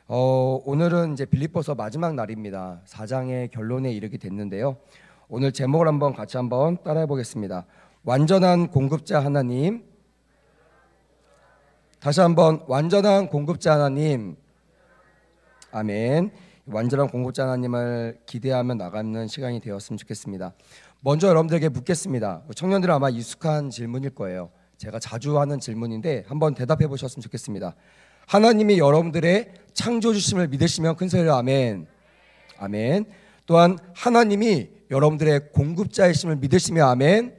오늘은 이제 빌립보서 마지막 날입니다. 4장의 결론에 이르게 됐는데요. 오늘 제목을 한번 같이 한번 따라해 보겠습니다. 완전한 공급자 하나님. 다시 한번 완전한 공급자 하나님. 아멘. 완전한 공급자 하나님을 기대하며 나가는 시간이 되었으면 좋겠습니다. 먼저 여러분들에게 묻겠습니다. 청년들은 아마 익숙한 질문일 거예요. 제가 자주 하는 질문인데 한번 대답해 보셨으면 좋겠습니다. 하나님이 여러분들의 창조주심을 믿으시면 큰 소리로 아멘. 아멘. 또한 하나님이 여러분들의 공급자이심을 믿으시면 아멘.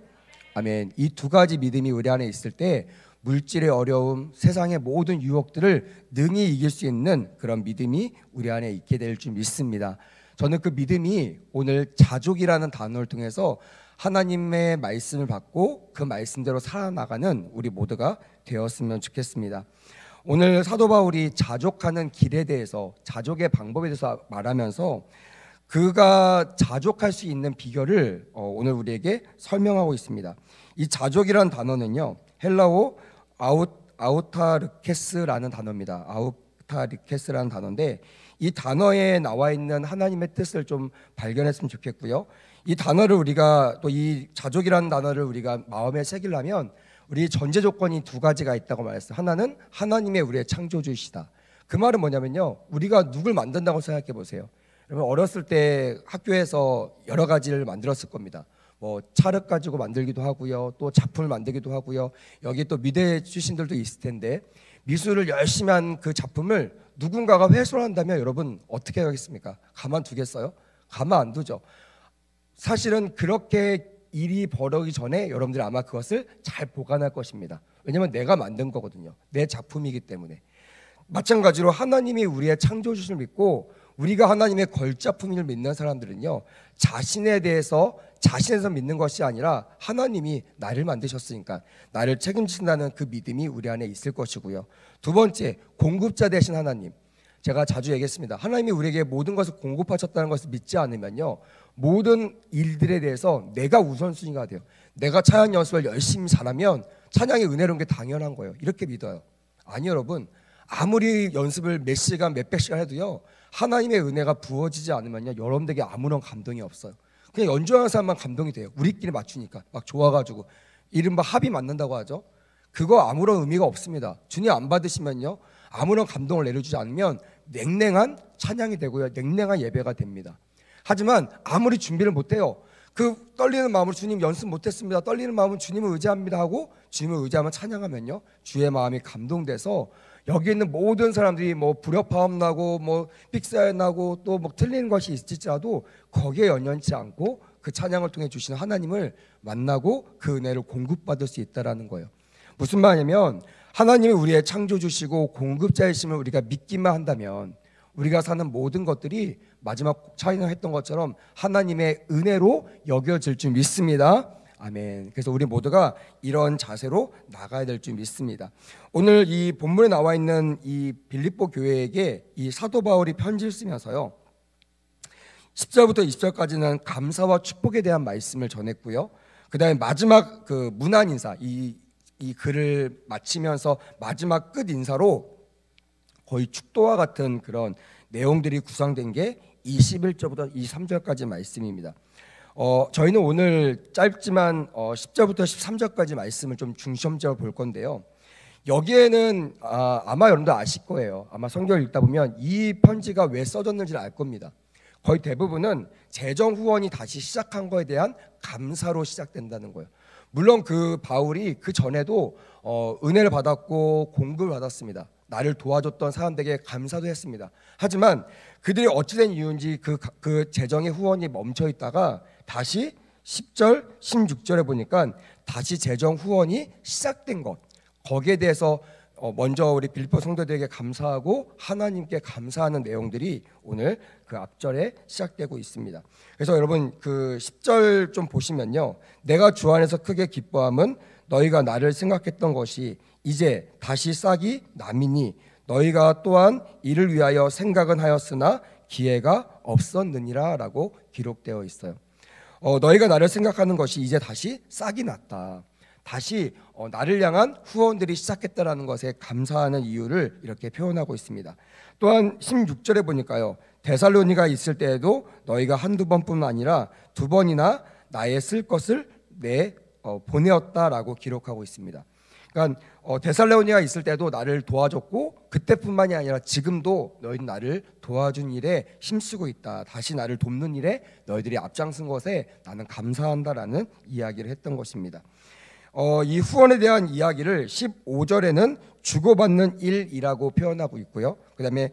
아멘. 이 두 가지 믿음이 우리 안에 있을 때 물질의 어려움, 세상의 모든 유혹들을 능히 이길 수 있는 그런 믿음이 우리 안에 있게 될 줄 믿습니다. 저는 그 믿음이 오늘 자족이라는 단어를 통해서 하나님의 말씀을 받고 그 말씀대로 살아나가는 우리 모두가 되었으면 좋겠습니다. 오늘 사도 바울이 자족하는 길에 대해서, 자족의 방법에 대해서 말하면서 그가 자족할 수 있는 비결을 오늘 우리에게 설명하고 있습니다. 이 자족이라는 단어는요, 헬라어 아우타르케스라는 단어입니다. 아우타르케스라는 단어인데 이 단어에 나와 있는 하나님의 뜻을 좀 발견했으면 좋겠고요. 이 단어를 우리가 또 이 자족이라는 단어를 우리가 마음에 새기려면 우리 전제 조건이 두 가지가 있다고 말했어요. 하나는 하나님의 우리의 창조주이시다. 그 말은 뭐냐면요, 우리가 누굴 만든다고 생각해 보세요. 여러분 어렸을 때 학교에서 여러 가지를 만들었을 겁니다. 뭐 찰흙 가지고 만들기도 하고요, 또 작품을 만들기도 하고요. 여기 또 미대 출신들도 있을 텐데 미술을 열심히 한 그 작품을 누군가가 훼손한다면 여러분 어떻게 하겠습니까? 가만두겠어요? 가만 안 두죠. 사실은 그렇게 일이 벌어지기 전에 여러분들이 아마 그것을 잘 보관할 것입니다. 왜냐하면 내가 만든 거거든요. 내 작품이기 때문에. 마찬가지로 하나님이 우리의 창조주를 믿고 우리가 하나님의 걸작품을 믿는 사람들은요, 자신에 대해서 자신에서 믿는 것이 아니라 하나님이 나를 만드셨으니까 나를 책임진다는 그 믿음이 우리 안에 있을 것이고요. 두 번째, 공급자 되신 하나님. 제가 자주 얘기했습니다. 하나님이 우리에게 모든 것을 공급하셨다는 것을 믿지 않으면요, 모든 일들에 대해서 내가 우선순위가 돼요. 내가 찬양 연습을 열심히 잘하면 찬양이 은혜로운 게 당연한 거예요. 이렇게 믿어요. 아니 여러분, 아무리 연습을 몇 시간 몇백 시간 해도요, 하나님의 은혜가 부어지지 않으면요, 여러분들에게 아무런 감동이 없어요. 그냥 연주하는 사람만 감동이 돼요. 우리끼리 맞추니까 막 좋아가지고 이른바 합이 맞는다고 하죠. 그거 아무런 의미가 없습니다. 주님 안 받으시면요, 아무런 감동을 내려주지 않으면 냉랭한 찬양이 되고요, 냉랭한 예배가 됩니다. 하지만 아무리 준비를 못해요, 그 떨리는 마음으로 주님 연습 못했습니다, 떨리는 마음은 주님을 의지합니다 하고 주님을 의지하면 찬양하면요, 주의 마음이 감동돼서 여기 있는 모든 사람들이 뭐 불협화음 나고 뭐 삑사리 나고 또 뭐 틀리는 것이 있을지라도 거기에 연연치 않고 그 찬양을 통해 주시는 하나님을 만나고 그 은혜를 공급받을 수 있다라는 거예요. 무슨 말이냐면 하나님이 우리의 창조주시고 공급자이심을 우리가 믿기만 한다면 우리가 사는 모든 것들이 마지막 찬양했던 것처럼 하나님의 은혜로 여겨질 줄 믿습니다. 아멘. 그래서 우리 모두가 이런 자세로 나가야 될 줄 믿습니다. 오늘 이 본문에 나와 있는 이 빌립보 교회에게 이 사도 바울이 편지를 쓰면서요, 10절부터 20절까지는 감사와 축복에 대한 말씀을 전했고요, 그 다음에 마지막 그 문안 인사, 이 글을 마치면서 마지막 끝 인사로 거의 축도와 같은 그런 내용들이 구성된 게 21절부터 23절까지 말씀입니다. 저희는 오늘 짧지만 10절부터 13절까지 말씀을 좀 중점적으로 볼 건데요, 여기에는 아마 여러분도 아실 거예요. 아마 성경을 읽다 보면 이 편지가 왜 써졌는지를 알 겁니다. 거의 대부분은 재정 후원이 다시 시작한 거에 대한 감사로 시작된다는 거예요. 물론 그 바울이 그 전에도 은혜를 받았고 공급을 받았습니다. 나를 도와줬던 사람들에게 감사도 했습니다. 하지만 그들이 어찌된 이유인지 그 재정의 후원이 멈춰 있다가 다시 10절, 16절에 보니까 다시 재정 후원이 시작된 것, 거기에 대해서 먼저 우리 빌립보 성도들에게 감사하고 하나님께 감사하는 내용들이 오늘 그 앞절에 시작되고 있습니다. 그래서 여러분 그 10절 좀 보시면요, 내가 주 안에서 크게 기뻐함은 너희가 나를 생각했던 것이 이제 다시 싹이 남이니 너희가 또한 이를 위하여 생각은 하였으나 기회가 없었느니라 라고 기록되어 있어요. 너희가 나를 생각하는 것이 이제 다시 싹이 났다. 다시 나를 향한 후원들이 시작했다라는 것에 감사하는 이유를 이렇게 표현하고 있습니다. 또한 16절에 보니까요, 데살로니가 있을 때에도 너희가 한두 번뿐만 아니라 두 번이나 나의 쓸 것을 보내었다라고 기록하고 있습니다. 그러니까 데살로니가 있을 때도 나를 도와줬고, 그때뿐만이 아니라 지금도 너희는 나를 도와준 일에 힘쓰고 있다. 다시 나를 돕는 일에 너희들이 앞장선 것에 나는 감사한다라는 이야기를 했던 것입니다. 이 후원에 대한 이야기를 15절에는 주고받는 일이라고 표현하고 있고요. 그다음에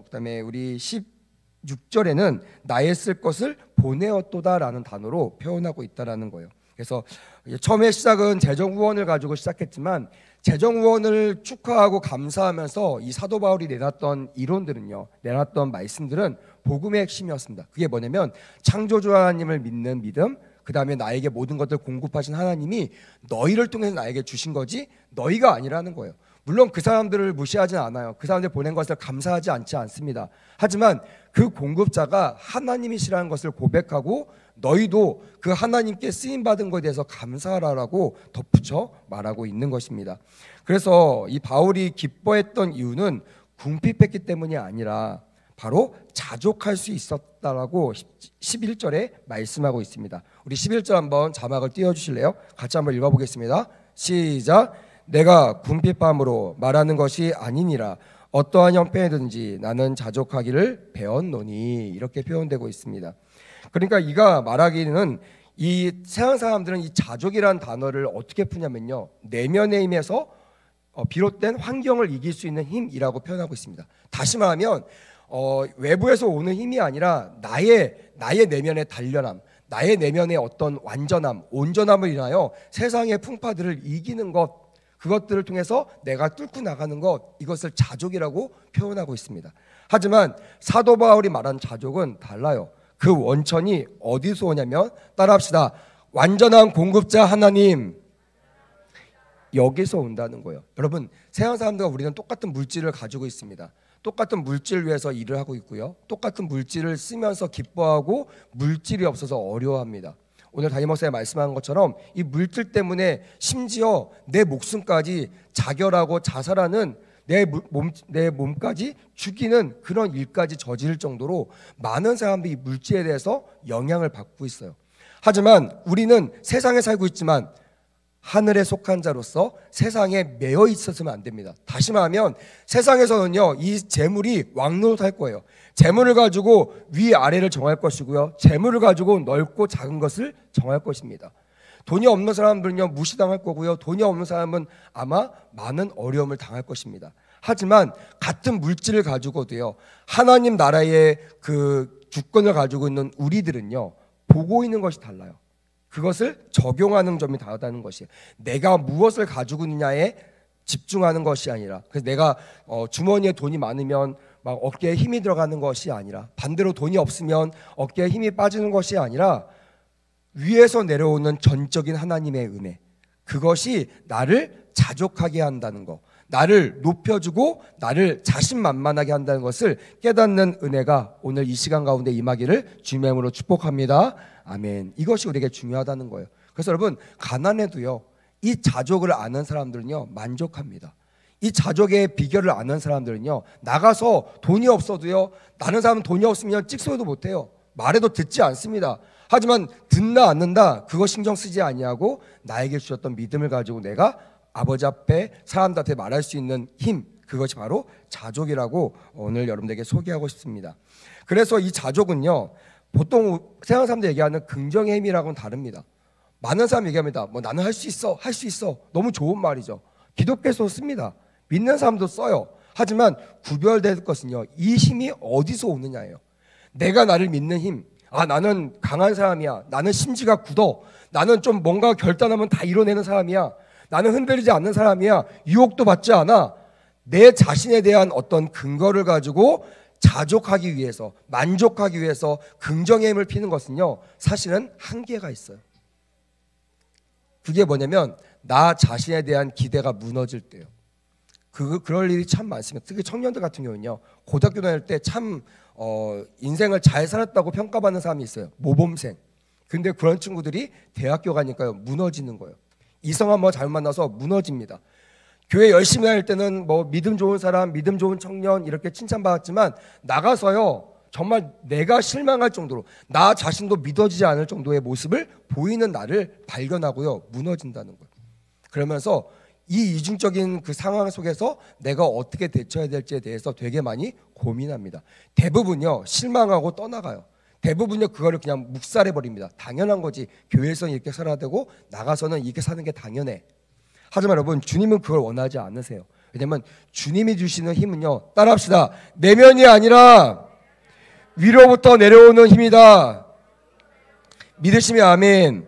그다음에 우리 16절에는 나의 쓸 것을 보내었도다라는 단어로 표현하고 있다라는 거예요. 그래서 처음에 시작은 재정 후원을 가지고 시작했지만, 재정 후원을 축하하고 감사하면서 이 사도 바울이 내놨던 이론들은요, 내놨던 말씀들은 복음의 핵심이었습니다. 그게 뭐냐면 창조주 하나님을 믿는 믿음, 그 다음에 나에게 모든 것들 공급하신 하나님이 너희를 통해서 나에게 주신 거지 너희가 아니라는 거예요. 물론 그 사람들을 무시하진 않아요. 그 사람들 보낸 것을 감사하지 않지 않습니다. 하지만 그 공급자가 하나님이시라는 것을 고백하고, 너희도 그 하나님께 쓰임받은 것에 대해서 감사하라고 덧붙여 말하고 있는 것입니다. 그래서 이 바울이 기뻐했던 이유는 궁핍했기 때문이 아니라 바로 자족할 수 있었다라고 11절에 말씀하고 있습니다. 우리 11절 한번 자막을 띄워주실래요? 같이 한번 읽어보겠습니다. 시작. 내가 궁핍함으로 말하는 것이 아니니라. 어떠한 형편이든지 나는 자족하기를 배웠노니. 이렇게 표현되고 있습니다. 그러니까 이가 말하기는, 이 세상 사람들은 이 자족이라는 단어를 어떻게 푸냐면요, 내면의 힘에서 비롯된 환경을 이길 수 있는 힘이라고 표현하고 있습니다. 다시 말하면 외부에서 오는 힘이 아니라 나의 내면의 단련함, 나의 내면의 어떤 완전함, 온전함을 인하여 세상의 풍파들을 이기는 것, 그것들을 통해서 내가 뚫고 나가는 것, 이것을 자족이라고 표현하고 있습니다. 하지만 사도 바울이 말한 자족은 달라요. 그 원천이 어디서 오냐면, 따라합시다. 완전한 공급자 하나님, 여기서 온다는 거예요. 여러분, 세상 사람들과 우리는 똑같은 물질을 가지고 있습니다. 똑같은 물질을 위해서 일을 하고 있고요, 똑같은 물질을 쓰면서 기뻐하고 물질이 없어서 어려워합니다. 오늘 담임 목사님 말씀한 것처럼 이 물질 때문에 심지어 내 목숨까지 자결하고 자살하는, 내 몸까지 죽이는 그런 일까지 저지를 정도로 많은 사람들이 이 물질에 대해서 영향을 받고 있어요. 하지만 우리는 세상에 살고 있지만 하늘에 속한 자로서 세상에 매여 있었으면 안 됩니다. 다시 말하면 세상에서는요, 이 재물이 왕노릇할 거예요. 재물을 가지고 위아래를 정할 것이고요, 재물을 가지고 넓고 작은 것을 정할 것입니다. 돈이 없는 사람들은요, 무시당할 거고요, 돈이 없는 사람은 아마 많은 어려움을 당할 것입니다. 하지만 같은 물질을 가지고도요, 하나님 나라의 그 주권을 가지고 있는 우리들은요, 보고 있는 것이 달라요. 그것을 적용하는 점이 다르다는 것이에요. 내가 무엇을 가지고 있느냐에 집중하는 것이 아니라, 그래서 내가 주머니에 돈이 많으면 막 어깨에 힘이 들어가는 것이 아니라, 반대로 돈이 없으면 어깨에 힘이 빠지는 것이 아니라 위에서 내려오는 전적인 하나님의 은혜, 그것이 나를 자족하게 한다는 것, 나를 높여주고 나를 자신만만하게 한다는 것을 깨닫는 은혜가 오늘 이 시간 가운데 임하기를 주님의 이름으로 축복합니다. 아멘. 이것이 우리에게 중요하다는 거예요. 그래서 여러분, 가난해도요, 이 자족을 아는 사람들은요, 만족합니다. 이 자족의 비결을 아는 사람들은요, 나가서 돈이 없어도요, 나는 사람은 돈이 없으면 찍소리도 못해요. 말해도 듣지 않습니다. 하지만 듣나 않는다, 그거 신경 쓰지 아니하고 나에게 주셨던 믿음을 가지고 내가 아버지 앞에 사람들한테 말할 수 있는 힘, 그것이 바로 자족이라고 오늘 여러분들에게 소개하고 싶습니다. 그래서 이 자족은요, 보통 세상 사람들 얘기하는 긍정의 힘이랑은 다릅니다. 많은 사람이 얘기합니다. 뭐 나는 할 수 있어, 할 수 있어. 너무 좋은 말이죠. 기독교에서 씁니다. 믿는 사람도 써요. 하지만 구별될 것은요, 이 힘이 어디서 오느냐예요. 내가 나를 믿는 힘, 나는 강한 사람이야, 나는 심지가 굳어, 나는 좀 뭔가 결단하면 다 이뤄내는 사람이야, 나는 흔들리지 않는 사람이야, 유혹도 받지 않아. 내 자신에 대한 어떤 근거를 가지고 자족하기 위해서, 만족하기 위해서 긍정의 힘을 피는 것은요, 사실은 한계가 있어요. 그게 뭐냐면 나 자신에 대한 기대가 무너질 때요. 그럴 일이 참 많습니다. 특히 청년들 같은 경우는요, 고등학교 다닐 때 참 인생을 잘 살았다고 평가받는 사람이 있어요. 모범생. 근데 그런 친구들이 대학교 가니까요 무너지는 거예요. 이성 한번 잘못 만나서 무너집니다. 교회 열심히 다닐 때는 뭐 믿음 좋은 사람, 믿음 좋은 청년 이렇게 칭찬받았지만 나가서요 정말 내가 실망할 정도로 나 자신도 믿어지지 않을 정도의 모습을 보이는 나를 발견하고요 무너진다는 거예요. 그러면서 이 이중적인 그 상황 속에서 내가 어떻게 대처해야 될지에 대해서 되게 많이 고민합니다. 대부분요 실망하고 떠나가요. 대부분요 그거를 그냥 묵살해버립니다. 당연한 거지. 교회에서는 이렇게 살아야 되고 나가서는 이렇게 사는 게 당연해. 하지만 여러분 주님은 그걸 원하지 않으세요. 왜냐하면 주님이 주시는 힘은요 따라합시다. 내면이 아니라 위로부터 내려오는 힘이다. 믿으시면 아멘.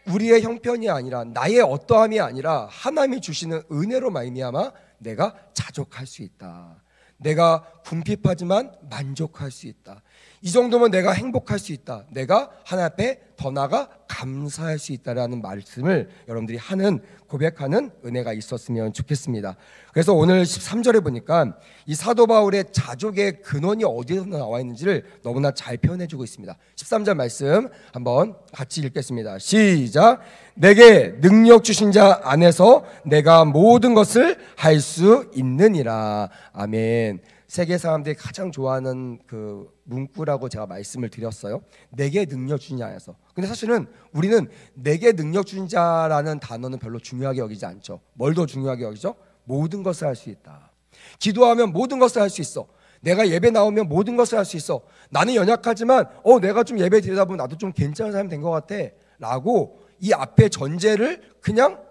우리의 형편이 아니라 나의 어떠함이 아니라 하나님이 주시는 은혜로 말미암아 내가 자족할 수 있다. 내가 궁핍하지만 만족할 수 있다. 이 정도면 내가 행복할 수 있다. 내가 하나님 앞에 더 나아가 감사할 수 있다라는 말씀을 여러분들이 하는 고백하는 은혜가 있었으면 좋겠습니다. 그래서 오늘 13절에 보니까 이 사도 바울의 자족의 근원이 어디에서 나와 있는지를 너무나 잘 표현해주고 있습니다. 13절 말씀 한번 같이 읽겠습니다. 시작. 내게 능력 주신 자 안에서 내가 모든 것을 할 수 있느니라. 아멘. 세계 사람들이 가장 좋아하는 그 문구라고 제가 말씀을 드렸어요. 내게 능력 주신 자 안에서. 근데 사실은 우리는 내게 능력 주신 자라는 단어는 별로 중요하게 여기지 않죠. 뭘 더 중요하게 여기죠? 모든 것을 할 수 있다. 기도하면 모든 것을 할 수 있어. 내가 예배 나오면 모든 것을 할 수 있어. 나는 연약하지만 내가 좀 예배 드리다 보면 나도 좀 괜찮은 사람이 된 것 같아 라고 이 앞에 전제를 그냥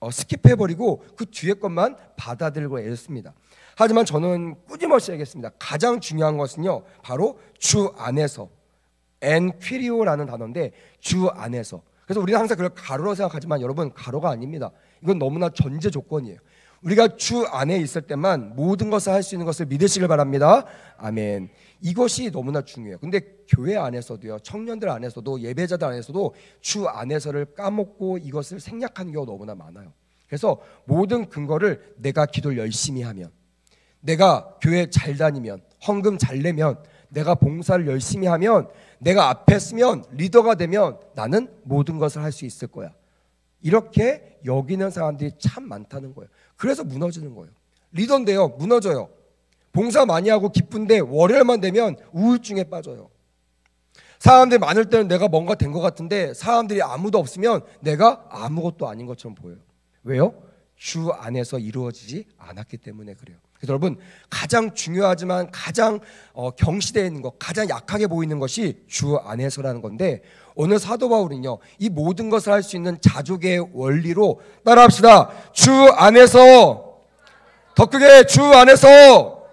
스킵해버리고 그 뒤에 것만 받아들이고 애씁니다. 하지만 저는 꾸준히 얘기했습니다. 가장 중요한 것은요 바로 주 안에서 엔퀴리오라는 단어인데 주 안에서. 그래서 우리는 항상 그걸 가로로 생각하지만 여러분 가로가 아닙니다. 이건 너무나 전제 조건이에요. 우리가 주 안에 있을 때만 모든 것을 할 수 있는 것을 믿으시길 바랍니다. 아멘. 이것이 너무나 중요해요. 근데 교회 안에서도요 청년들 안에서도 예배자들 안에서도 주 안에서를 까먹고 이것을 생략하는 경우가 너무나 많아요. 그래서 모든 근거를 내가 기도를 열심히 하면, 내가 교회 잘 다니면, 헌금 잘 내면, 내가 봉사를 열심히 하면, 내가 앞에 서면, 리더가 되면 나는 모든 것을 할 수 있을 거야. 이렇게 여기는 사람들이 참 많다는 거예요. 그래서 무너지는 거예요. 리더인데요 무너져요. 봉사 많이 하고 기쁜데 월요일만 되면 우울증에 빠져요. 사람들이 많을 때는 내가 뭔가 된 것 같은데 사람들이 아무도 없으면 내가 아무것도 아닌 것처럼 보여요. 왜요? 주 안에서 이루어지지 않았기 때문에 그래요. 그래서 여러분 가장 중요하지만 가장 경시되어 있는 것, 가장 약하게 보이는 것이 주 안에서라는 건데, 오늘 사도 바울은요 이 모든 것을 할 수 있는 자족의 원리로 따라합시다. 주 안에서, 더 크게 주 안에서,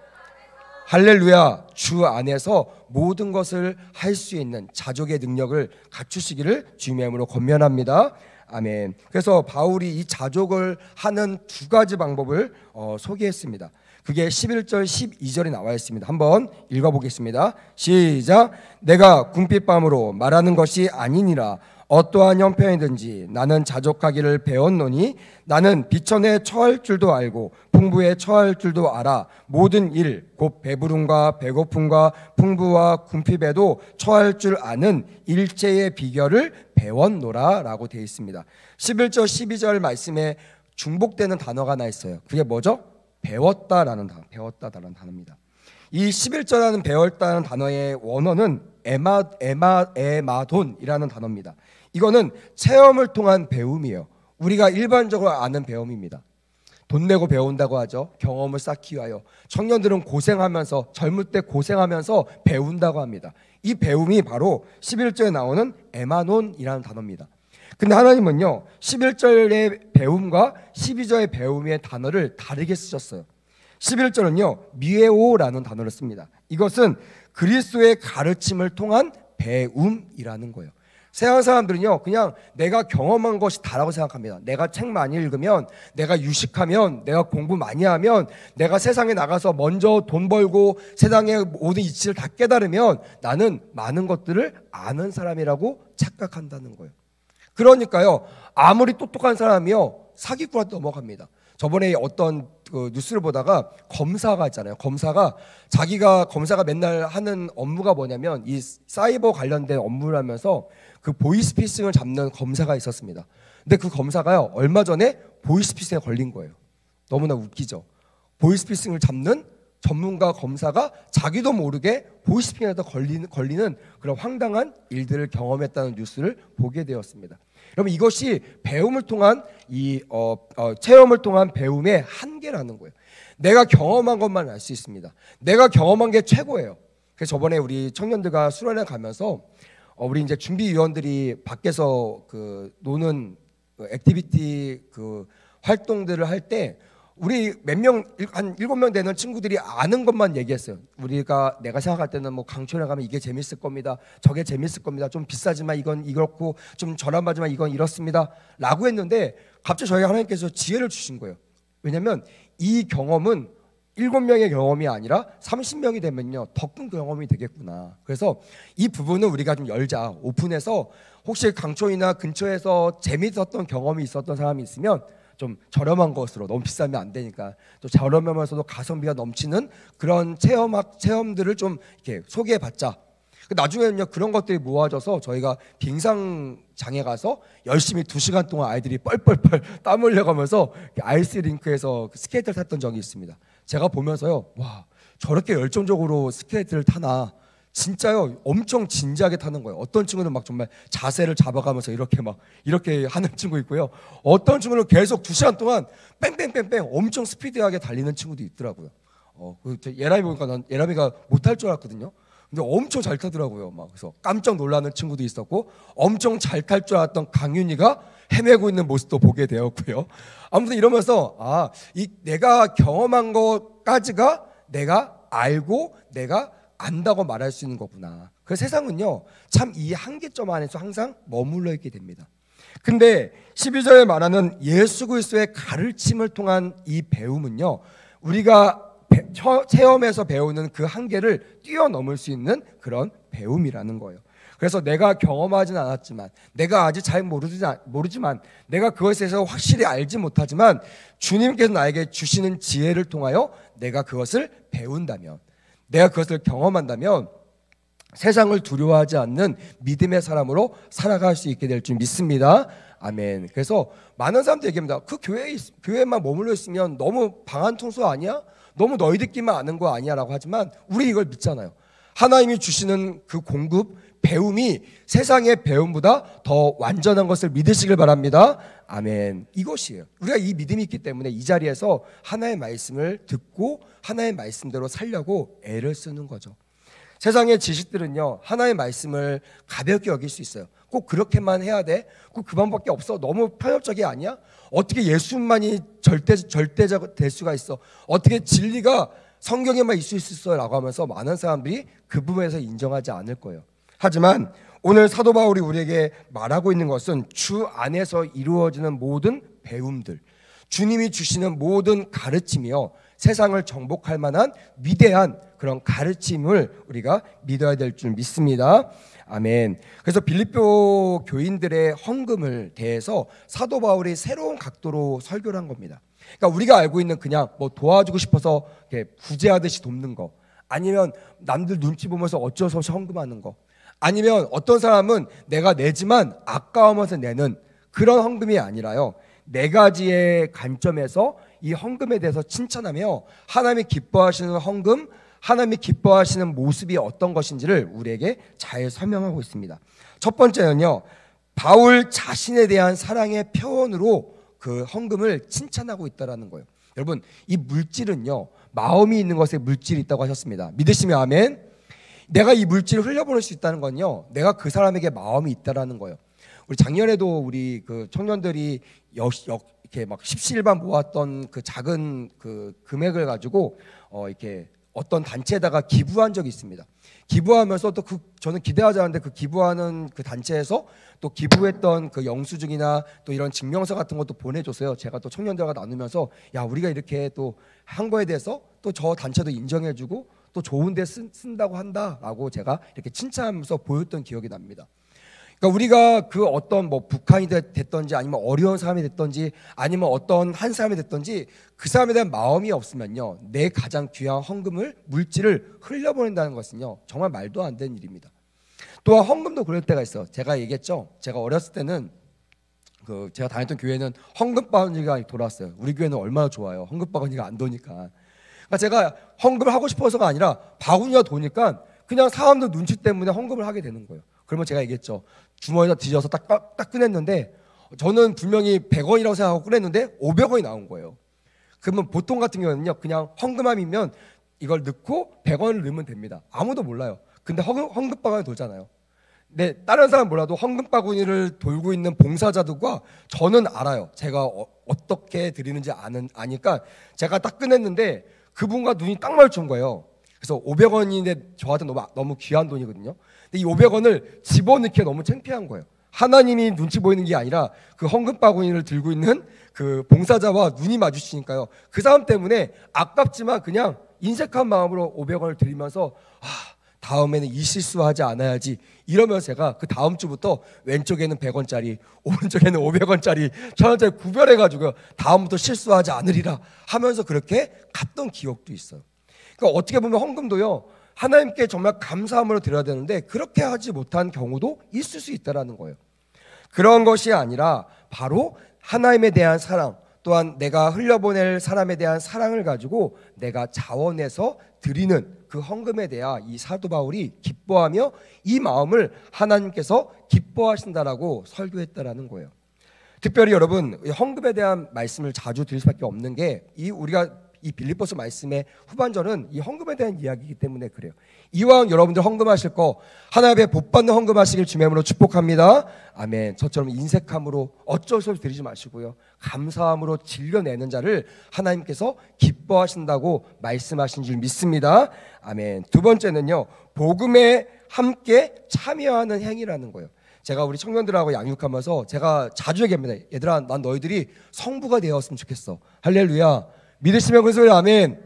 할렐루야. 주 안에서 모든 것을 할 수 있는 자족의 능력을 갖추시기를 주님의 이름으로 권면합니다. 아멘. 그래서 바울이 이 자족을 하는 두 가지 방법을 소개했습니다. 그게 11절 12절에 나와 있습니다. 한번 읽어보겠습니다. 시작. 내가 궁핍함으로 말하는 것이 아니니라. 어떠한 형편이든지 나는 자족하기를 배웠노니 나는 비천에 처할 줄도 알고 풍부에 처할 줄도 알아. 모든 일 곧 배부름과 배고픔과 풍부와 궁핍에도 처할 줄 아는 일체의 비결을 배웠노라 라고 되어 있습니다. 11절 12절 말씀에 중복되는 단어가 하나 있어요. 그게 뭐죠? 배웠다라는 단어, 배웠다라는 단어입니다. 이 11절라는 배웠다는 단어의 원어는 에마돈이라는 단어입니다. 이거는 체험을 통한 배움이에요. 우리가 일반적으로 아는 배움입니다. 돈 내고 배운다고 하죠. 경험을 쌓기 위하여. 청년들은 고생하면서, 젊을 때 고생하면서 배운다고 합니다. 이 배움이 바로 11절에 나오는 에마논이라는 단어입니다. 근데 하나님은요 11절의 배움과 12절의 배움의 단어를 다르게 쓰셨어요. 11절은요 미에오라는 단어를 씁니다. 이것은 그리스도의 가르침을 통한 배움이라는 거예요. 세상 사람들은요 그냥 내가 경험한 것이 다라고 생각합니다. 내가 책 많이 읽으면, 내가 유식하면, 내가 공부 많이 하면, 내가 세상에 나가서 먼저 돈 벌고 세상의 모든 이치를 다 깨달으면 나는 많은 것들을 아는 사람이라고 착각한다는 거예요. 그러니까요 아무리 똑똑한 사람이요 사기꾼한테 넘어갑니다. 저번에 어떤 그 뉴스를 보다가 검사가 있잖아요. 검사가 맨날 하는 업무가 뭐냐면 이 사이버 관련된 업무를 하면서 그 보이스피싱을 잡는 검사가 있었습니다. 근데 그 검사가요, 얼마 전에 보이스피싱에 걸린 거예요. 너무나 웃기죠. 보이스피싱을 잡는 전문가 검사가 자기도 모르게 보이스피싱에다 걸리는 그런 황당한 일들을 경험했다는 뉴스를 보게 되었습니다. 여러분, 이것이 배움을 통한 체험을 통한 배움의 한계라는 거예요. 내가 경험한 것만 알 수 있습니다. 내가 경험한 게 최고예요. 그래서 저번에 우리 청년들과 수련회 가면서 우리 이제 준비위원들이 밖에서 그 노는 액티비티 그 활동들을 할 때 우리 한 7명 되는 친구들이 아는 것만 얘기했어요. 내가 생각할 때는 뭐 강촌에 가면 이게 재밌을 겁니다. 저게 재밌을 겁니다. 좀 비싸지만 이건 이렇고 좀 저렴하지만 이건 이렇습니다. 라고 했는데 갑자기 저희가 하나님께서 지혜를 주신 거예요. 왜냐하면 이 경험은 7명의 경험이 아니라 30명이 되면요, 더 큰 경험이 되겠구나. 그래서 이 부분은 우리가 좀 열자. 오픈해서 혹시 강촌이나 근처에서 재밌었던 경험이 있었던 사람이 있으면 좀 저렴한 것으로, 너무 비싸면 안 되니까 또 저렴하면서도 가성비가 넘치는 그런 체험들을 좀 이렇게 소개해봤자. 나중에는요, 그런 것들이 모아져서 저희가 빙상장에 가서 열심히 2시간 동안 아이들이 뻘뻘뻘 땀 흘려가면서 아이스링크에서 스케이트를 탔던 적이 있습니다. 제가 보면서요, 와, 저렇게 열정적으로 스케이트를 타나. 진짜요, 엄청 진지하게 타는 거예요. 어떤 친구는 막 정말 자세를 잡아가면서 이렇게 하는 친구 있고요. 어떤 친구는 계속 2시간 동안 뺑뺑뺑뺑 엄청 스피디하게 달리는 친구도 있더라고요. 예람이 보니까 난 예람이가 못할 줄 알았거든요. 근데 엄청 잘 타더라고요. 그래서 깜짝 놀라는 친구도 있었고, 엄청 잘 탈 줄 알았던 강윤이가 헤매고 있는 모습도 보게 되었고요. 아무튼 이러면서 내가 경험한 것까지가 내가 알고 내가 안다고 말할 수 있는 거구나. 그 세상은요, 참 이 한계점 안에서 항상 머물러 있게 됩니다. 근데 12절에 말하는 예수 그리스도의 가르침을 통한 이 배움은요, 우리가 체험에서 배우는 그 한계를 뛰어넘을 수 있는 그런 배움이라는 거예요. 그래서 내가 경험하진 않았지만, 내가 아직 잘 모르지만, 내가 그것에 대해서 확실히 알지 못하지만 주님께서 나에게 주시는 지혜를 통하여 내가 그것을 배운다면, 내가 그것을 경험한다면 세상을 두려워하지 않는 믿음의 사람으로 살아갈 수 있게 될 줄 믿습니다. 아멘. 그래서 많은 사람들이 얘기합니다. 그 교회에만 머물러 있으면 너무 방한통수 아니야? 너무 너희들끼리만 아는 거 아니야? 라고 하지만 우리 이걸 믿잖아요. 하나님이 주시는 그 공급, 배움이 세상의 배움보다 더 완전한 것을 믿으시길 바랍니다. 아멘. 이것이에요. 우리가 이 믿음이 있기 때문에 이 자리에서 하나의 말씀을 듣고 하나의 말씀대로 살려고 애를 쓰는 거죠. 세상의 지식들은요, 하나의 말씀을 가볍게 여길 수 있어요. 꼭 그렇게만 해야 돼? 꼭 그 방법밖에 없어? 너무 편협적이 아니야? 어떻게 예수만이 절대적 될 수가 있어? 어떻게 진리가 성경에만 있을 수 있어? 라고 하면서 많은 사람들이 그 부분에서 인정하지 않을 거예요. 하지만 오늘 사도 바울이 우리에게 말하고 있는 것은 주 안에서 이루어지는 모든 배움들, 주님이 주시는 모든 가르침이요, 세상을 정복할 만한 위대한 그런 가르침을 우리가 믿어야 될 줄 믿습니다. 아멘. 그래서 빌립보 교인들의 헌금을 대해서 사도 바울이 새로운 각도로 설교를 한 겁니다. 그러니까 우리가 알고 있는 그냥 뭐 도와주고 싶어서 이렇게 구제하듯이 돕는 거, 아니면 남들 눈치 보면서 어쩔 수 없이 헌금하는 거, 아니면 어떤 사람은 내가 내지만 아까우면서 내는 그런 헌금이 아니라요, 4가지의 관점에서 이 헌금에 대해서 칭찬하며 하나님이 기뻐하시는 헌금, 하나님이 기뻐하시는 모습이 어떤 것인지를 우리에게 잘 설명하고 있습니다. 첫 번째는요, 바울 자신에 대한 사랑의 표현으로 그 헌금을 칭찬하고 있다는 거예요. 여러분, 이 물질은요, 마음이 있는 것에 물질이 있다고 하셨습니다. 믿으시면 아멘. 내가 이 물질을 흘려보낼 수 있다는 건요, 내가 그 사람에게 마음이 있다라는 거예요. 우리 작년에도 우리 그 청년들이 이렇게 막 십시일반 모았던 그 작은 그 금액을 가지고 이렇게 어떤 단체에다가 기부한 적이 있습니다. 기부하면서 또 저는 기대하지 않았는데 그 기부하는 그 단체에서 또 기부했던 그 영수증이나 또 이런 증명서 같은 것도 보내줬어요. 제가 또 청년들과 나누면서 야, 우리가 이렇게 또 한 거에 대해서 또 저 단체도 인정해주고 또 좋은 데 쓴다고 한다라고 제가 이렇게 칭찬하면서 보였던 기억이 납니다. 그러니까 우리가 그 어떤 뭐 북한이 됐던지 아니면 어려운 사람이 됐던지 아니면 어떤 한 사람이 됐던지 그 사람에 대한 마음이 없으면요, 내 가장 귀한 헌금을, 물질을 흘려보낸다는 것은요 정말 말도 안 되는 일입니다. 또한 헌금도 그럴 때가 있어요. 제가 얘기했죠. 제가 어렸을 때는 제가 다녔던 교회는 헌금 바구니가 돌았어요. 우리 교회는 얼마나 좋아요. 헌금 바구니가 안 도니까. 그러니까 제가 헌금을 하고 싶어서가 아니라 바구니가 도니까 그냥 사람들 눈치 때문에 헌금을 하게 되는 거예요. 그러면 제가 얘기했죠. 주머니에다 뒤져서 딱 꺼냈는데 저는 분명히 100원이라고 생각하고 꺼냈는데 500원이 나온 거예요. 그러면 보통 같은 경우는요, 그냥 헌금함이면 이걸 넣고 100원을 넣으면 됩니다. 아무도 몰라요. 근데 헌금 바구니 돌잖아요. 네, 다른 사람 몰라도 헌금 바구니를 돌고 있는 봉사자들과 저는 알아요. 제가 어떻게 드리는지 아니까 제가 딱 꺼냈는데 그분과 눈이 딱 마주친 거예요. 그래서 500원인데 저한테 너무 귀한 돈이거든요. 근데 이 500원을 집어넣기가 너무 창피한 거예요. 하나님이 눈치 보이는 게 아니라 그 헌금 바구니를 들고 있는 그 봉사자와 눈이 마주치니까요. 그 사람 때문에 아깝지만 그냥 인색한 마음으로 500원을 드리면서 다음에는 이 실수하지 않아야지 이러면서 제가 그 다음 주부터 왼쪽에는 100원짜리, 오른쪽에는 500원짜리, 1000원짜리 구별해가지고 다음부터 실수하지 않으리라 하면서 그렇게 갔던 기억도 있어요. 그러니까 어떻게 보면 헌금도요, 하나님께 정말 감사함으로 드려야 되는데 그렇게 하지 못한 경우도 있을 수 있다는 거예요. 그런 것이 아니라 바로 하나님에 대한 사랑, 또한 내가 흘려보낼 사람에 대한 사랑을 가지고 내가 자원해서 드리는 그 헌금에 대하 이 사도 바울이 기뻐하며 이 마음을 하나님께서 기뻐하신다라고 설교했다라는 거예요. 특별히 여러분, 헌금에 대한 말씀을 자주 드릴 수밖에 없는 게 우리가 이 빌립보서 말씀의 후반절은 이 헌금에 대한 이야기이기 때문에 그래요. 이왕 여러분들 헌금하실 거 하나님의 복받는 헌금하시길 주의 이름으로 축복합니다. 아멘. 저처럼 인색함으로 어쩔 수 없이 드리지 마시고요, 감사함으로 질려내는 자를 하나님께서 기뻐하신다고 말씀하신 줄 믿습니다. 아멘. 두 번째는요, 복음에 함께 참여하는 행위라는 거예요. 제가 우리 청년들하고 양육하면서 제가 자주 얘기합니다. 얘들아, 난 너희들이 성부가 되었으면 좋겠어. 할렐루야. 믿으시면 큰 소리로 아멘.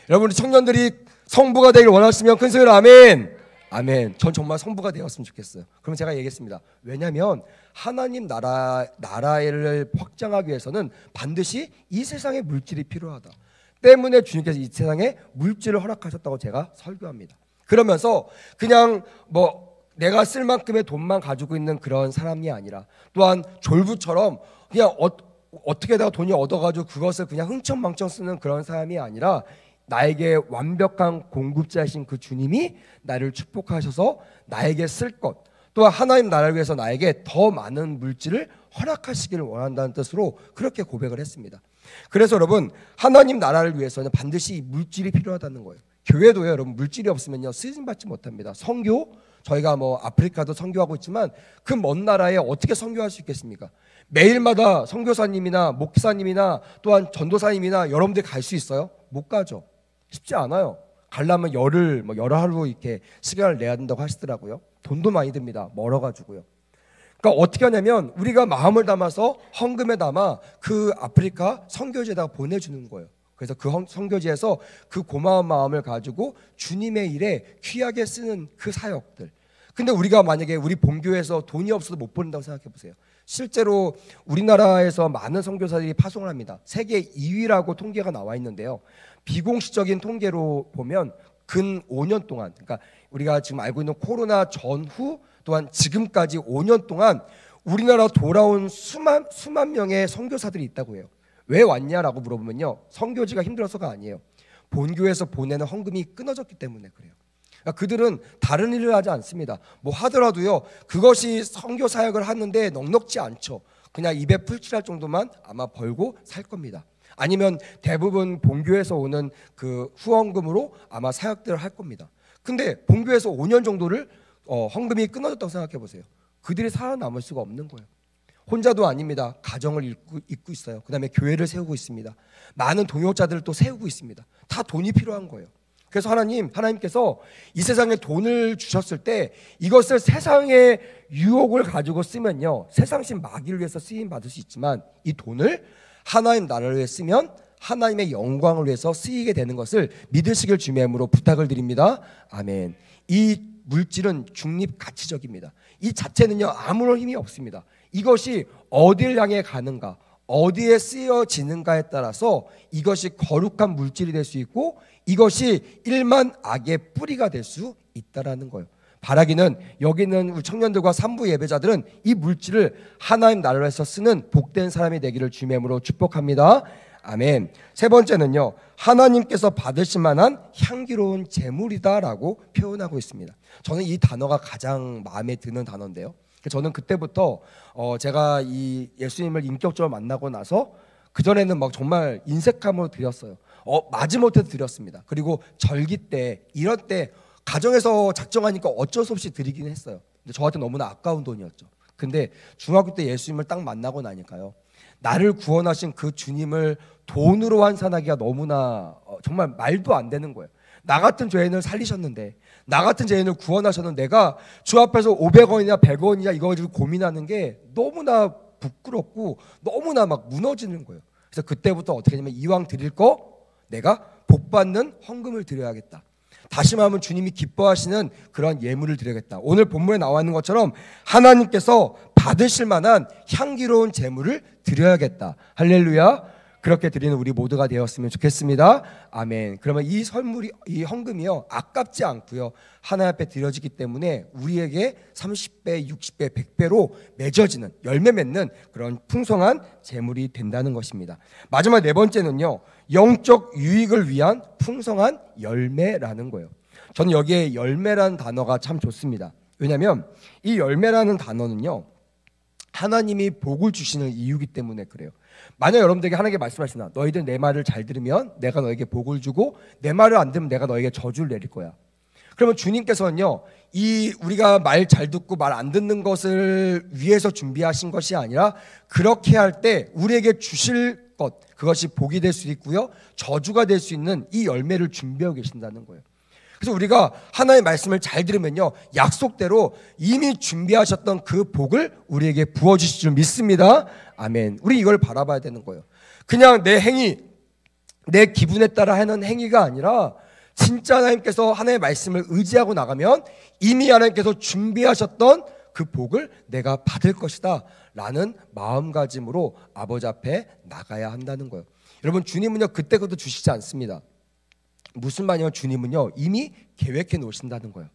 여러분, 청년들이 성부가 되길 원하시면 큰 소리로 아멘. 아멘. 전 정말 성부가 되었으면 좋겠어요. 그럼 제가 얘기했습니다. 왜냐하면 하나님 나라를 확장하기 위해서는 반드시 이 세상의 물질이 필요하다 때문에 주님께서 이 세상에 물질을 허락하셨다고 제가 설교합니다. 그러면서 그냥 내가 쓸 만큼의 돈만 가지고 있는 그런 사람이 아니라, 또한 졸부처럼 그냥 어떻게다가 돈이 얻어가지고 그것을 그냥 흥청망청 쓰는 그런 사람이 아니라, 나에게 완벽한 공급자이신 그 주님이 나를 축복하셔서 나에게 쓸 것, 또한 하나님 나라를 위해서 나에게 더 많은 물질을 허락하시기를 원한다는 뜻으로 그렇게 고백을 했습니다. 그래서 여러분, 하나님 나라를 위해서는 반드시 물질이 필요하다는 거예요. 교회도요, 여러분, 물질이 없으면요 쓰임 받지 못합니다. 선교, 저희가 아프리카도 선교하고 있지만 그 먼 나라에 어떻게 선교할 수 있겠습니까? 매일마다 선교사님이나 목사님이나 또한 전도사님이나 여러분들이 갈 수 있어요? 못 가죠. 쉽지 않아요. 가려면 여러 하루 이렇게 시간을 내야 된다고 하시더라고요. 돈도 많이 듭니다. 멀어가지고요. 그러니까 어떻게 하냐면 우리가 마음을 담아서 헌금에 담아 그 아프리카 선교지에다가 보내주는 거예요. 그래서 그 선교지에서 그 고마운 마음을 가지고 주님의 일에 귀하게 쓰는 그 사역들. 근데 우리가 만약에 우리 본교에서 돈이 없어도 못 보낸다고 생각해 보세요. 실제로 우리나라에서 많은 선교사들이 파송을 합니다. 세계 2위라고 통계가 나와 있는데요, 비공식적인 통계로 보면 근 5년 동안, 그러니까 우리가 지금 알고 있는 코로나 전후 또한 지금까지 5년 동안 우리나라 돌아온 수만 명의 선교사들이 있다고 해요. 왜 왔냐라고 물어보면요, 선교지가 힘들어서가 아니에요. 본교에서 보내는 헌금이 끊어졌기 때문에 그래요. 그러니까 그들은 다른 일을 하지 않습니다. 하더라도요, 그것이 선교 사역을 하는데 넉넉지 않죠. 그냥 입에 풀칠할 정도만 아마 벌고 살 겁니다. 아니면 대부분 본교에서 오는 그 후원금으로 아마 사역들을 할 겁니다. 근데 본교에서 5년 정도를 헌금이 끊어졌다고 생각해 보세요. 그들이 살아남을 수가 없는 거예요. 혼자도 아닙니다. 가정을 잇고 있어요. 그 다음에 교회를 세우고 있습니다. 많은 동역자들을 또 세우고 있습니다. 다 돈이 필요한 거예요. 그래서 하나님께서 이 세상에 돈을 주셨을 때 이것을 세상의 유혹을 가지고 쓰면요, 세상신 마귀를 위해서 쓰임 받을 수 있지만 이 돈을 하나님 나라를 위해 쓰면 하나님의 영광을 위해서 쓰이게 되는 것을 믿으시길 주님의 이름으로 부탁을 드립니다. 아멘. 이 물질은 중립 가치적입니다. 이 자체는요 아무런 힘이 없습니다. 이것이 어디를 향해 가는가, 어디에 쓰여지는가에 따라서 이것이 거룩한 물질이 될 수 있고 이것이 일만 악의 뿌리가 될 수 있다라는 거예요. 바라기는 여기 있는 우리 청년들과 산부 예배자들은 이 물질을 하나님 나라에서 쓰는 복된 사람이 되기를 주님의 이름으로 축복합니다. 아멘. 세 번째는요, 하나님께서 받으실 만한 향기로운 제물이다라고 표현하고 있습니다. 저는 이 단어가 가장 마음에 드는 단어인데요. 저는 그때부터 제가 이 예수님을 인격적으로 만나고 나서 그전에는 막 정말 인색함으로 드렸어요. 마지못해 드렸습니다. 그리고 절기 때 이럴 때 가정에서 작정하니까 어쩔 수 없이 드리긴 했어요. 근데 저한테 너무나 아까운 돈이었죠. 근데 중학교 때 예수님을 딱 만나고 나니까요, 나를 구원하신 그 주님을 돈으로 환산하기가 너무나 정말 말도 안 되는 거예요. 나 같은 죄인을 살리셨는데, 나 같은 죄인을 구원하셨는데 내가 주 앞에서 500원이냐 100원이냐 이거 가지고 고민하는 게 너무나 부끄럽고 너무나 막 무너지는 거예요. 그래서 그때부터 어떻게 하냐면, 이왕 드릴 거 내가 복받는 헌금을 드려야겠다. 다시 말하면 주님이 기뻐하시는 그런 예물을 드려야겠다. 오늘 본문에 나와 있는 것처럼 하나님께서 받으실 만한 향기로운 제물을 드려야겠다. 할렐루야. 그렇게 드리는 우리 모두가 되었으면 좋겠습니다. 아멘. 그러면 이 선물이, 이 헌금이요, 아깝지 않고요, 하나님 앞에 드려지기 때문에 우리에게 30배, 60배, 100배로 맺어지는, 열매 맺는 그런 풍성한 제물이 된다는 것입니다. 마지막 네 번째는요, 영적 유익을 위한 풍성한 열매라는 거예요. 저는 여기에 열매라는 단어가 참 좋습니다. 왜냐하면 이 열매라는 단어는요, 하나님이 복을 주시는 이유이기 때문에 그래요. 만약 여러분들에게 하나님께 말씀하시나, 너희들 내 말을 잘 들으면 내가 너에게 복을 주고 내 말을 안 들으면 내가 너에게 저주를 내릴 거야. 그러면 주님께서는요, 이 우리가 말 잘 듣고 말 안 듣는 것을 위해서 준비하신 것이 아니라, 그렇게 할 때 우리에게 주실 것, 그것이 복이 될 수 있고요, 저주가 될 수 있는 이 열매를 준비하고 계신다는 거예요. 그래서 우리가 하나님의 말씀을 잘 들으면요, 약속대로 이미 준비하셨던 그 복을 우리에게 부어주실 줄 믿습니다. 아멘. 우리 이걸 바라봐야 되는 거예요. 그냥 내 행위, 내 기분에 따라 하는 행위가 아니라 진짜 하나님께서 하나님의 말씀을 의지하고 나가면 이미 하나님께서 준비하셨던 그 복을 내가 받을 것이다 라는 마음가짐으로 아버지 앞에 나가야 한다는 거예요. 여러분, 주님은요 그때 그것도 주시지 않습니다. 무슨 말이냐면, 주님은요 이미 계획해 놓으신다는 거예요.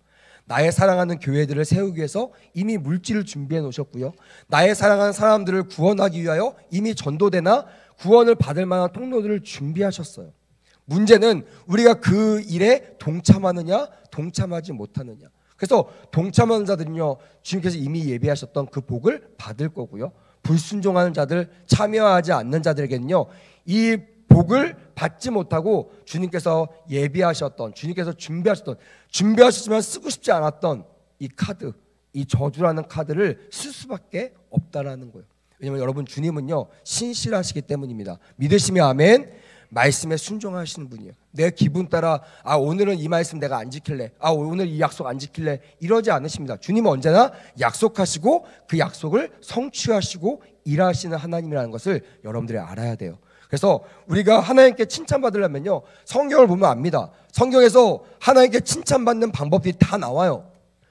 나의 사랑하는 교회들을 세우기 위해서 이미 물질을 준비해 놓으셨고요, 나의 사랑하는 사람들을 구원하기 위하여 이미 전도대나 구원을 받을 만한 통로들을 준비하셨어요. 문제는 우리가 그 일에 동참하느냐 동참하지 못하느냐. 그래서 동참하는 자들은요, 주님께서 이미 예비하셨던 그 복을 받을 거고요, 불순종하는 자들, 참여하지 않는 자들에게는요 이 복을 받지 못하고 주님께서 예비하셨던, 주님께서 준비하셨지만 쓰고 싶지 않았던 이 카드, 이 저주라는 카드를 쓸 수밖에 없다라는 거예요. 왜냐하면 여러분, 주님은요 신실하시기 때문입니다. 믿으시면 아멘. 말씀에 순종하시는 분이에요. 내 기분 따라 오늘은 이 말씀 내가 안 지킬래, 오늘 이 약속 안 지킬래, 이러지 않으십니다. 주님은 언제나 약속하시고 그 약속을 성취하시고 일하시는 하나님이라는 것을 여러분들이 알아야 돼요. 그래서 우리가 하나님께 칭찬받으려면요, 성경을 보면 압니다. 성경에서 하나님께 칭찬받는 방법들이 다 나와요.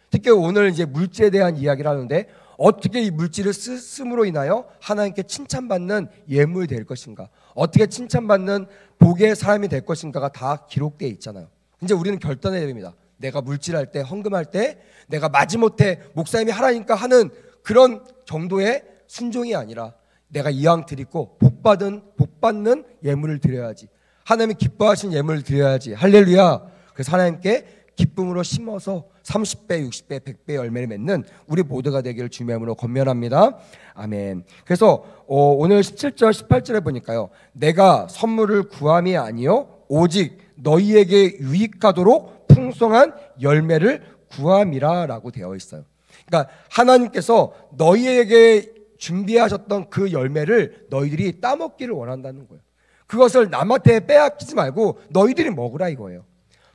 특히 오늘 이제 물질에 대한 이야기를 하는데, 어떻게 이 물질을 쓰므로 인하여 하나님께 칭찬받는 예물이 될 것인가, 어떻게 칭찬받는 복의 사람이 될 것인가가 다 기록되어 있잖아요. 이제 우리는 결단해야 됩니다. 내가 물질할 때, 헌금할 때 내가 마지못해 목사님이 하라니까 하는 그런 정도의 순종이 아니라, 내가 이왕 드리고 복받는 예물을 드려야지, 하나님이 기뻐하신 예물을 드려야지. 할렐루야. 그래서 하나님께 기쁨으로 심어서 30배, 60배, 100배 열매를 맺는 우리 모두가 되기를 주님의 이름으로 권면합니다. 아멘. 그래서 오늘 17절 18절에 보니까요, 내가 선물을 구함이 아니요 오직 너희에게 유익하도록 풍성한 열매를 구함이라 라고 되어 있어요. 그러니까 하나님께서 너희에게 준비하셨던 그 열매를 너희들이 따먹기를 원한다는 거예요. 그것을 남한테 빼앗기지 말고 너희들이 먹으라 이거예요.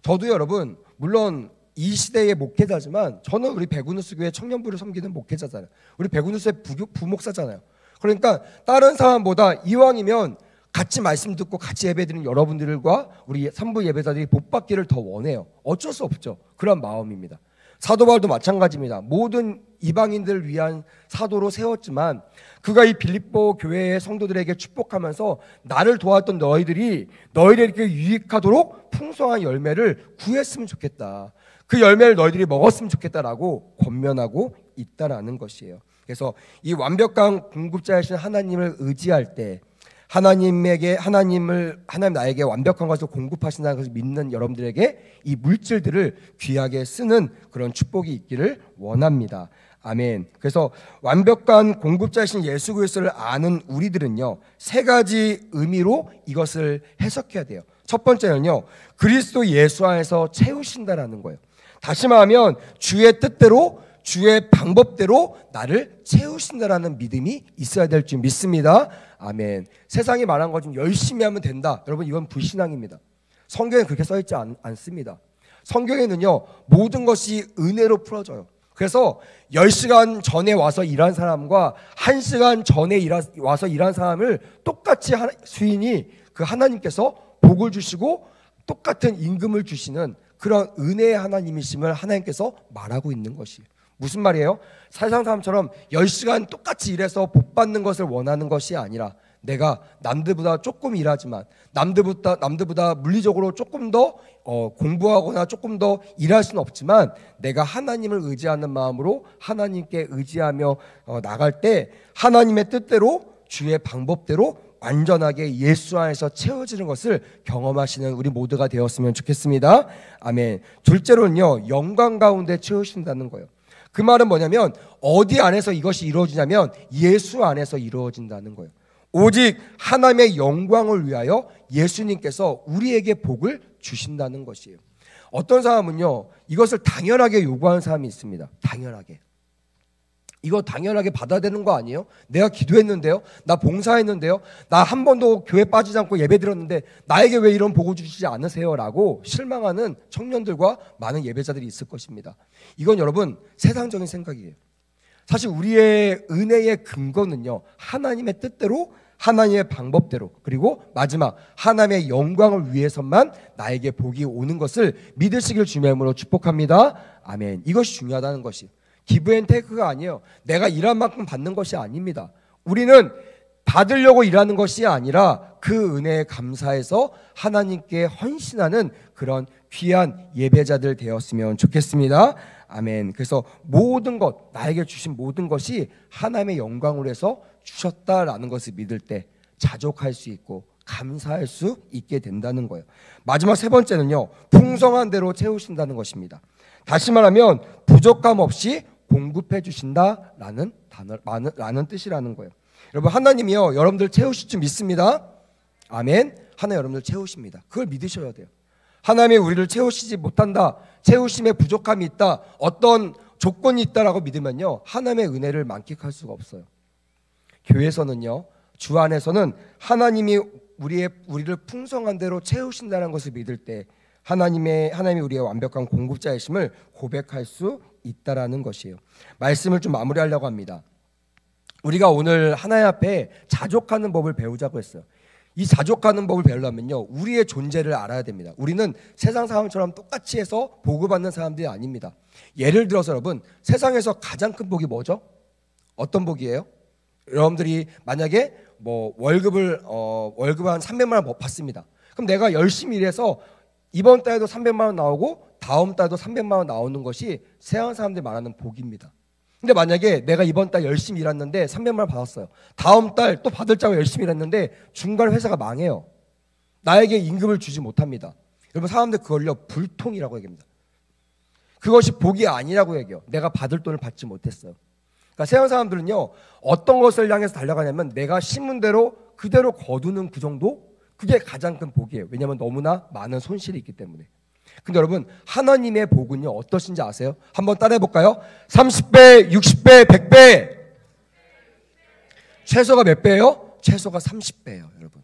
저도 여러분, 물론 이 시대의 목회자지만 저는 우리 백운누스 교회 청년부를 섬기는 목회자잖아요. 우리 백운누스의 부목사잖아요. 그러니까 다른 사람보다 이왕이면 같이 말씀 듣고 같이 예배드리는 여러분들과 우리 산부 예배자들이 복 받기를 더 원해요. 어쩔 수 없죠. 그런 마음입니다. 사도 바울도 마찬가지입니다. 모든 이방인들을 위한 사도로 세웠지만 그가 이 빌립보 교회의 성도들에게 축복하면서 나를 도왔던 너희들에게 유익하도록 풍성한 열매를 구했으면 좋겠다. 그 열매를 너희들이 먹었으면 좋겠다라고 권면하고 있다라는 것이에요. 그래서 이 완벽한 공급자이신 하나님을 의지할 때 하나님 나에게 완벽한 것을 공급하신다는 것을 믿는 여러분들에게 이 물질들을 귀하게 쓰는 그런 축복이 있기를 원합니다. 아멘. 그래서 완벽한 공급자이신 예수 그리스도를 아는 우리들은요, 세 가지 의미로 이것을 해석해야 돼요. 첫 번째는요, 그리스도 예수 안에서 채우신다라는 거예요. 다시 말하면 주의 뜻대로 주의 방법대로 나를 채우신다라는 믿음이 있어야 될 줄 믿습니다. 아멘. 세상이 말한 것 좀 열심히 하면 된다. 여러분, 이건 불신앙입니다. 성경에 그렇게 써있지 않습니다. 성경에는요, 모든 것이 은혜로 풀어져요. 그래서 10시간 전에 와서 일한 사람과 1시간 전에 와서 일한 사람을 똑같이 수인이 그 하나님께서 복을 주시고 똑같은 임금을 주시는 그런 은혜의 하나님이심을 하나님께서 말하고 있는 것이에요. 무슨 말이에요? 세상 사람처럼 10시간 똑같이 일해서 복 받는 것을 원하는 것이 아니라 내가 남들보다 조금 일하지만 남들보다 물리적으로 조금 더 공부하거나 조금 더 일할 수는 없지만 내가 하나님을 의지하는 마음으로 하나님께 의지하며 나갈 때 하나님의 뜻대로 주의 방법대로 완전하게 예수 안에서 채워지는 것을 경험하시는 우리 모두가 되었으면 좋겠습니다. 아멘. 둘째로는요, 영광 가운데 채우신다는 거예요. 그 말은 뭐냐면 어디 안에서 이것이 이루어지냐면 예수 안에서 이루어진다는 거예요. 오직 하나님의 영광을 위하여 예수님께서 우리에게 복을 주신다는 것이에요. 어떤 사람은요, 이것을 당연하게 요구하는 사람이 있습니다. 당연하게. 이거 당연하게 받아야 되는 거 아니에요? 내가 기도했는데요, 나 봉사했는데요, 나 한 번도 교회 빠지지 않고 예배 드렸는데 나에게 왜 이런 복을 주시지 않으세요? 라고 실망하는 청년들과 많은 예배자들이 있을 것입니다. 이건 여러분 세상적인 생각이에요. 사실 우리의 은혜의 근거는요, 하나님의 뜻대로 하나님의 방법대로 그리고 마지막 하나님의 영광을 위해서만 나에게 복이 오는 것을 믿으시길 주님의 이름으로 축복합니다. 아멘. 이것이 중요하다는 것이 기브 앤 테이크가 아니에요. 내가 일한 만큼 받는 것이 아닙니다. 우리는 받으려고 일하는 것이 아니라 그 은혜에 감사해서 하나님께 헌신하는 그런 귀한 예배자들 되었으면 좋겠습니다. 아멘. 그래서 모든 것, 나에게 주신 모든 것이 하나님의 영광으로 해서 주셨다라는 것을 믿을 때 자족할 수 있고 감사할 수 있게 된다는 거예요. 마지막 세 번째는요, 풍성한 대로 채우신다는 것입니다. 다시 말하면 부족함 없이 공급해 주신다라는 라는 뜻이라는 거예요. 여러분, 하나님이요, 여러분들 채우실 줄 믿습니다. 아멘. 하나님 여러분들 채우십니다. 그걸 믿으셔야 돼요. 하나님이 우리를 채우시지 못한다, 채우심에 부족함이 있다, 어떤 조건이 있다라고 믿으면요, 하나님의 은혜를 만끽할 수가 없어요. 교회에서는요, 주 안에서는 하나님이 우리를 풍성한 대로 채우신다는 것을 믿을 때 하나님이 우리의 완벽한 공급자이심을 고백할 수 있다라는 것이에요. 말씀을 좀 마무리하려고 합니다. 우리가 오늘 하나님 앞에 자족하는 법을 배우자고 했어요. 이 자족하는 법을 배우려면요, 우리의 존재를 알아야 됩니다. 우리는 세상 사람처럼 똑같이 해서 보고받는 사람들이 아닙니다. 예를 들어서 여러분, 세상에서 가장 큰 복이 뭐죠? 어떤 복이에요? 여러분들이 만약에 월급을 한 300만 원 받습니다. 그럼 내가 열심히 일해서 이번 달에도 300만 원 나오고 다음 달도 300만 원 나오는 것이 세상 사람들이 말하는 복입니다. 근데 만약에 내가 이번 달 열심히 일했는데 300만 원 받았어요. 다음 달 또 받을 자고 열심히 일했는데 중간에 회사가 망해요. 나에게 임금을 주지 못합니다. 여러분, 사람들 그걸요 불통이라고 얘기합니다. 그것이 복이 아니라고 얘기해요. 내가 받을 돈을 받지 못했어요. 그러니까 세상 사람들은요, 어떤 것을 향해서 달려가냐면 내가 심은 대로 그대로 거두는 그 정도? 그게 가장 큰 복이에요. 왜냐하면 너무나 많은 손실이 있기 때문에. 근데 여러분, 하나님의 복은요 어떠신지 아세요? 한번 따라해 볼까요? 30배, 60배, 100배. 최소가 몇 배예요? 최소가 30배예요, 여러분.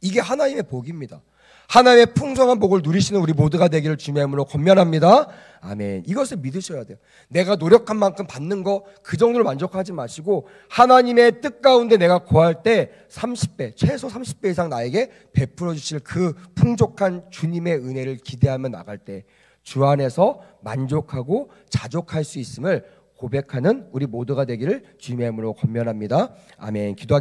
이게 하나님의 복입니다. 하나님의 풍성한 복을 누리시는 우리 모두가 되기를 주님의 이름으로 권면합니다. 아멘. 이것을 믿으셔야 돼요. 내가 노력한 만큼 받는 거 그 정도로 만족하지 마시고 하나님의 뜻 가운데 내가 구할 때 30배, 최소 30배 이상 나에게 베풀어 주실 그 풍족한 주님의 은혜를 기대하며 나갈 때 주 안에서 만족하고 자족할 수 있음을 고백하는 우리 모두가 되기를 주님의 이름으로 권면합니다. 아멘. 기도하겠습니다.